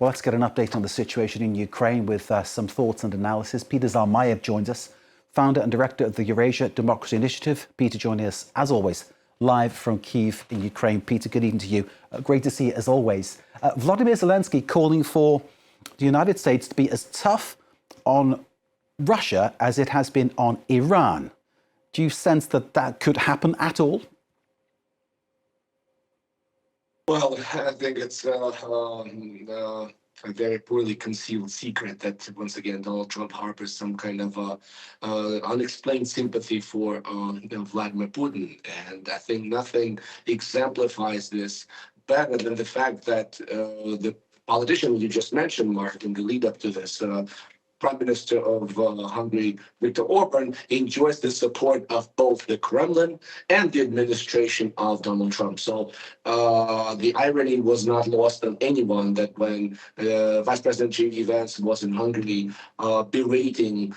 Well, let's get an update on the situation in Ukraine with some thoughts and analysis. Peter Zalmayev joins us, founder and director of the Eurasia Democracy Initiative. Peter joining us, as always, live from Kyiv in Ukraine. Peter, good evening to you. Great to see you, as always. Vladimir Zelensky calling for the United States to be as tough on Russia as it has been on Iran. Do you sense that that could happen at all? Well, I think it's a very poorly concealed secret that, once again, Donald Trump harbors some kind of unexplained sympathy for Vladimir Putin. And I think nothing exemplifies this better than the fact that the politician you just mentioned, Mark, in the lead up to this, Prime Minister of Hungary, Viktor Orban, enjoys the support of both the Kremlin and the administration of Donald Trump. So the irony was not lost on anyone that when Vice President J.D. Vance was in Hungary berating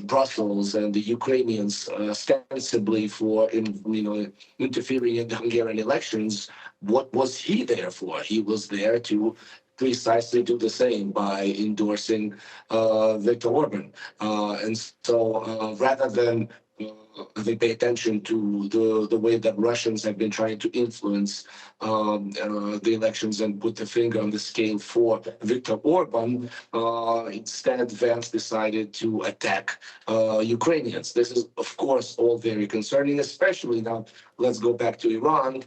Brussels and the Ukrainians ostensibly for interfering in the Hungarian elections, what was he there for? He was there to precisely do the same by endorsing Viktor Orban. And so rather than they pay attention to the way that Russians have been trying to influence the elections and put the finger on the scale for Viktor Orban, instead Vance decided to attack Ukrainians. This is, of course, all very concerning, especially now. Let's go back to Iran.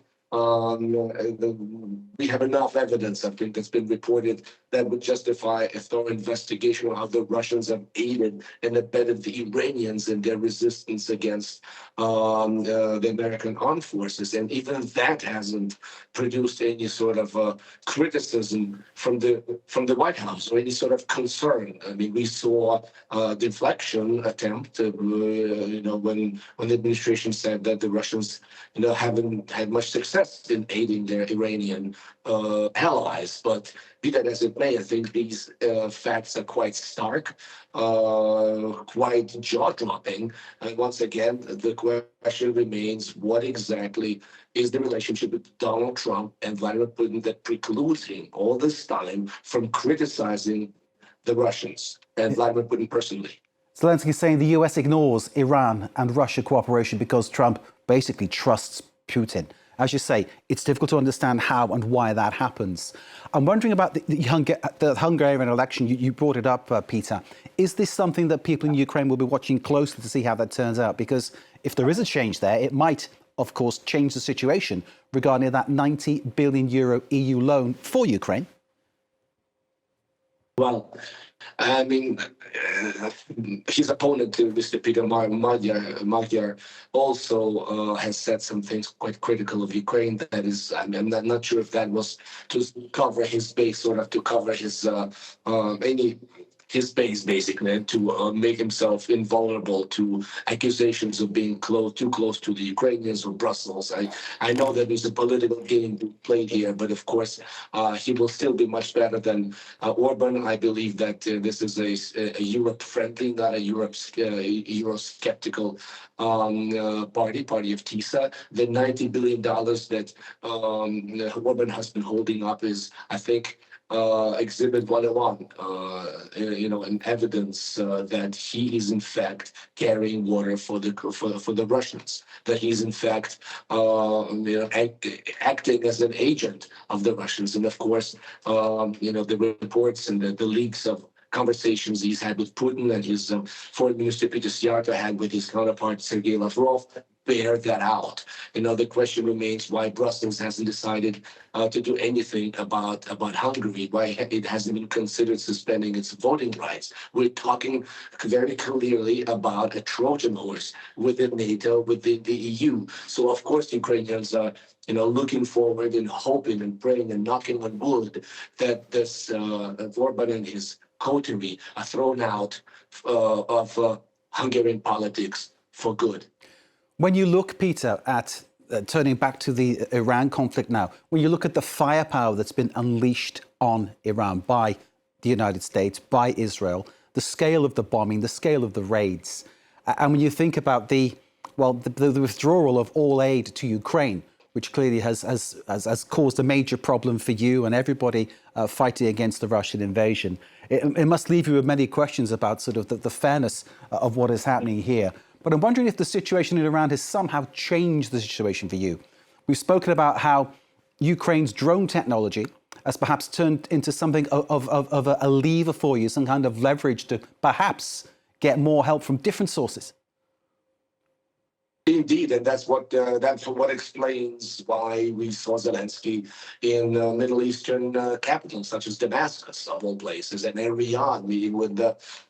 We have enough evidence, I think, that's been reported that would justify a thorough investigation of how the Russians have aided and abetted the Iranians in their resistance against the American armed forces. And even that hasn't produced any sort of criticism from the White House or any sort of concern. I mean, we saw a deflection attempt, when the administration said that the Russians, haven't had much success in aiding their Iranian allies. But be that as it may, I think these facts are quite stark, quite jaw-dropping. And once again, the question remains, what exactly is the relationship with Donald Trump and Vladimir Putin that precludes him all this time from criticizing the Russians and Vladimir Putin personally? Zelensky saying the US ignores Iran and Russia cooperation because Trump basically trusts Putin. As you say, it's difficult to understand how and why that happens. I'm wondering about the Hungarian election. You brought it up, Peter. Is this something that people in Ukraine will be watching closely to see how that turns out? Because if there is a change there, it might, of course, change the situation regarding that €90 billion EU loan for Ukraine. Well, I mean, his opponent, Mr. Peter Magyar, also has said some things quite critical of Ukraine. That is, I'm not sure if that was to cover his base, sort of to cover his base, basically, to make himself invulnerable to accusations of being too close to the Ukrainians or Brussels. I know that there's a political game played here, but of course, he will still be much better than Orban. I believe that this is a Europe-friendly, not a Eurosceptical party of TISA. The $90 billion that Orban has been holding up is, I think, Exhibit 101, and evidence that he is in fact carrying water for the Russians, that he's in fact acting as an agent of the Russians, and of course, the reports and the leaks of conversations he's had with Putin and his foreign minister Peter Sciarto had with his counterpart Sergei Lavrov bear that out. The question remains why Brussels hasn't decided to do anything about Hungary, why it hasn't been considered suspending its voting rights. We're talking very clearly about a Trojan horse within NATO, within the EU. So of course Ukrainians are looking forward and hoping and praying and knocking on wood that this Orban and his coterie are thrown out of Hungarian politics for good. When you look, Peter, at turning back to the Iran conflict now, when you look at the firepower that's been unleashed on Iran by the United States, by Israel, the scale of the bombing, the scale of the raids, and when you think about the withdrawal of all aid to Ukraine, which clearly has caused a major problem for you and everybody fighting against the Russian invasion. It must leave you with many questions about sort of the fairness of what is happening here. But I'm wondering if the situation in Iran has somehow changed the situation for you. We've spoken about how Ukraine's drone technology has perhaps turned into something of a lever for you, some kind of leverage to perhaps get more help from different sources. Indeed, and that's what explains why we saw Zelensky in Middle Eastern capitals such as Damascus, of all places, and in Riyadh, meeting with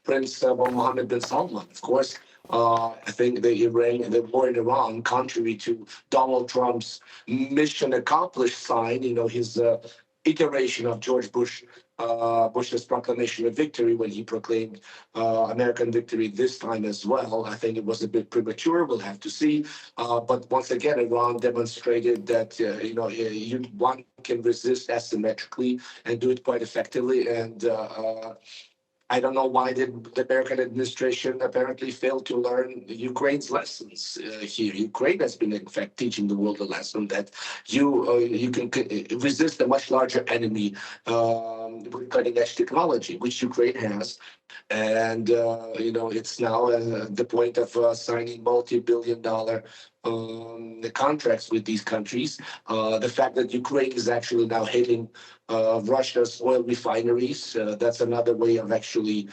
Prince Mohammed bin Salman. Of course, I think the war in Iran, contrary to Donald Trump's mission accomplished sign, his iteration of George Bush's proclamation of victory when he proclaimed American victory this time as well. I think it was a bit premature. We'll have to see. But once again, Iran demonstrated that one can resist asymmetrically and do it quite effectively. And I don't know why the American administration apparently failed to learn Ukraine's lessons here. Ukraine has been, in fact, teaching the world a lesson that you can resist a much larger enemy with cutting-edge technology, which Ukraine has. And, it's now the point of signing multi-billion-dollar contracts with these countries. The fact that Ukraine is actually now hitting Russia's oil refineries, that's another way of actually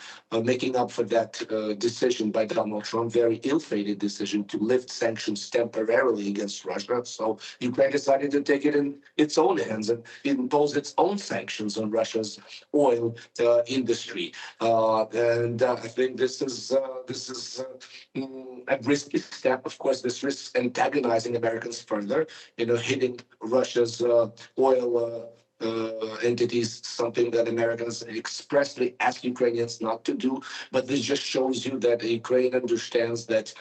making up for that decision by Donald Trump, very ill-fated decision to lift sanctions temporarily against Russia. So Ukraine decided to take it in its own hands and impose its own sanctions on Russia's oil industry. And I think this is a risky step. Of course, this risks antagonizing Americans further, hitting Russia's oil entities, something that Americans expressly ask Ukrainians not to do. But this just shows you that Ukraine understands that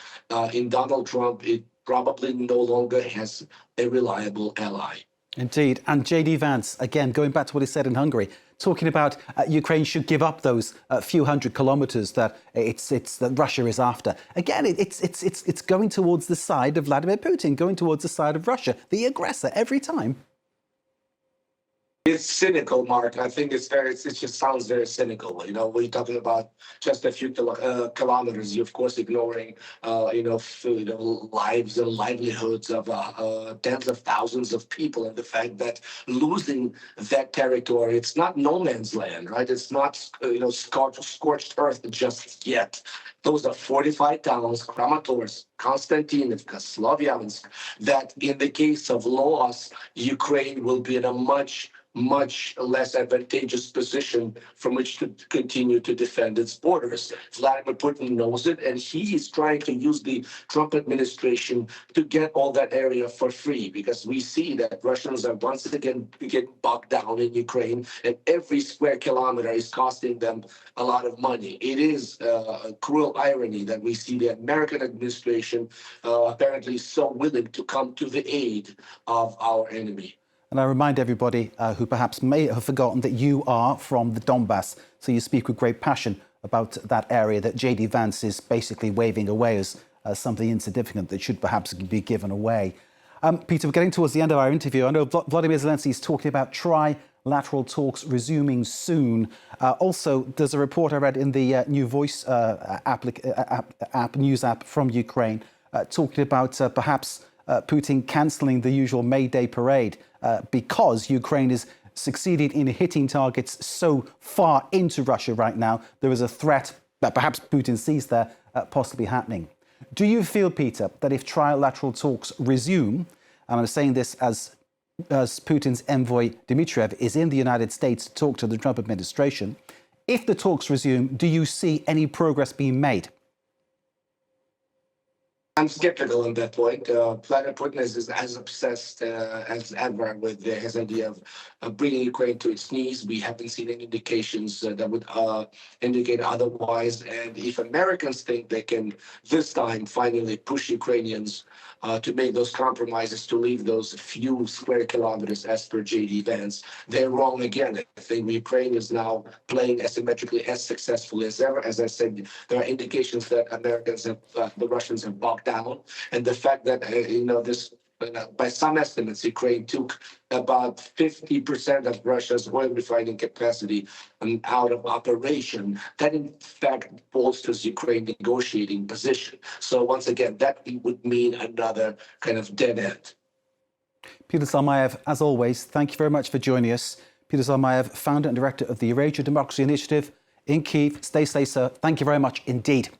in Donald Trump, it probably no longer has a reliable ally. Indeed. And J.D. Vance, again, going back to what he said in Hungary, talking about Ukraine should give up those few hundred kilometers that that Russia is after. Again, it's going towards the side of Vladimir Putin, going towards the side of Russia, the aggressor, every time. It's cynical, Mark. I think it just sounds very cynical. We're talking about just a few kilometers. You're of course ignoring, lives and livelihoods of tens of thousands of people, and the fact that losing that territory, it's not no man's land, right? It's not, scorched earth just yet. Those are fortified towns, Kramatorsk, Konstantinivka, Slavyansk, that in the case of loss, Ukraine will be in a much less advantageous position from which to continue to defend its borders. Vladimir Putin knows it, and he is trying to use the Trump administration to get all that area for free, because we see that Russians are once again getting bogged down in Ukraine, and every square kilometer is costing them a lot of money. It is a cruel irony that we see the American administration apparently so willing to come to the aid of our enemy. And I remind everybody who perhaps may have forgotten that you are from the Donbass, so you speak with great passion about that area that J.D. Vance is basically waving away as something insignificant that should perhaps be given away. Peter, we're getting towards the end of our interview. I know Vladimir Zelensky is talking about trilateral talks resuming soon. Also, there's a report I read in the New Voice news app from Ukraine talking about perhaps Putin cancelling the usual May Day parade because Ukraine is succeeded in hitting targets so far into Russia right now. There is a threat that perhaps Putin sees there possibly happening. Do you feel, Peter, that if trilateral talks resume, and I'm saying this as Putin's envoy Dmitriev is in the United States to talk to the Trump administration, if the talks resume, do you see any progress being made? I'm skeptical on that point. Vladimir Putin is as obsessed as ever with his idea of bringing Ukraine to its knees. We haven't seen any indications that would indicate otherwise. And if Americans think they can this time finally push Ukrainians to make those compromises, to leave those few square kilometers as per J.D. Vance, they're wrong again. I think Ukraine is now playing asymmetrically as successfully as ever. As I said, there are indications that the Russians have bogged down, and the fact that this by some estimates, Ukraine took about 50% of Russia's oil refining capacity out of operation. That in fact bolsters Ukraine's negotiating position. So once again, that would mean another kind of dead end. Peter Zalmayev, as always, thank you very much for joining us. Peter Zalmayev, founder and director of the Eurasia Democracy Initiative in Kyiv. Stay safe, sir. Thank you very much indeed.